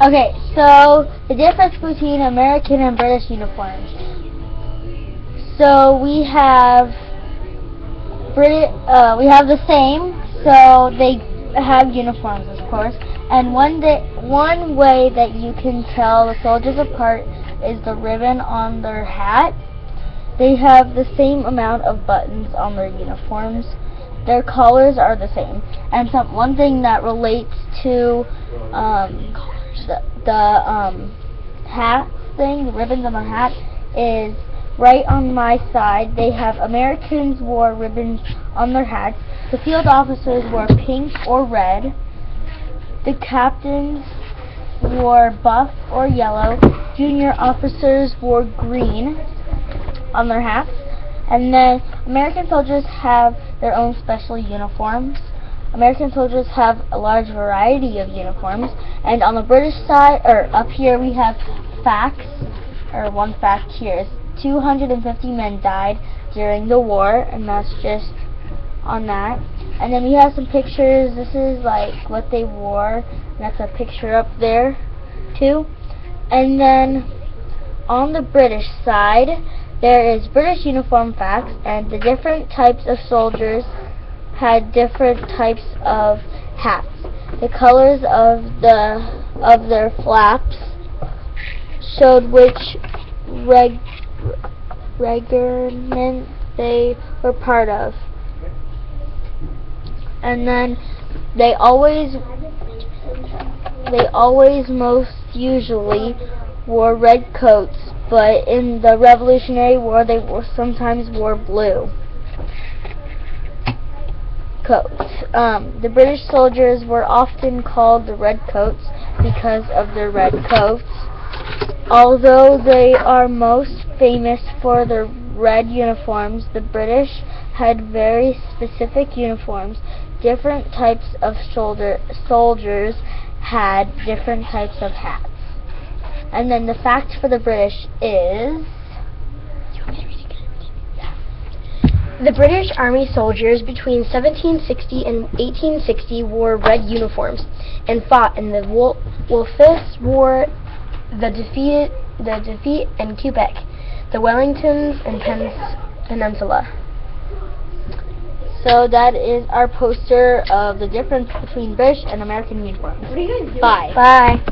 Okay, so the difference between American and British uniforms. So we have we have the same. So they have uniforms, of course. And one way that you can tell the soldiers apart is the ribbon on their hat. They have the same amount of buttons on their uniforms. Their collars are the same. And one thing that relates to the hat thing, the ribbons on the hat, is right on my side. They have Americans wore ribbons on their hats. The field officers wore pink or red. The captains wore buff or yellow. Junior officers wore green on their hats. And then American soldiers have their own special uniforms. American soldiers have a large variety of uniforms. And on the British side, or up here, we have facts, or one fact here is 250 men died during the war, and that's just on that. And then we have some pictures. This is like what they wore, and that's a picture up there too. And then on the British side, there is British uniform facts, and the different types of soldiers had different types of hats. The colors of their flaps showed which regiment they were part of. And then they always most usually wore red coats, but in the Revolutionary War they sometimes wore blue coats. The British soldiers were often called the Redcoats because of their red coats. Although they are most famous for their red uniforms, the British had very specific uniforms. Different types of soldiers had different types of hats. And then the fact for the British is... The British Army soldiers between 1760 and 1860 wore red uniforms and fought in the Wolfes War, the defeat in Quebec, the Wellingtons and Peninsula. So that is our poster of the difference between British and American uniforms. Bye. Bye.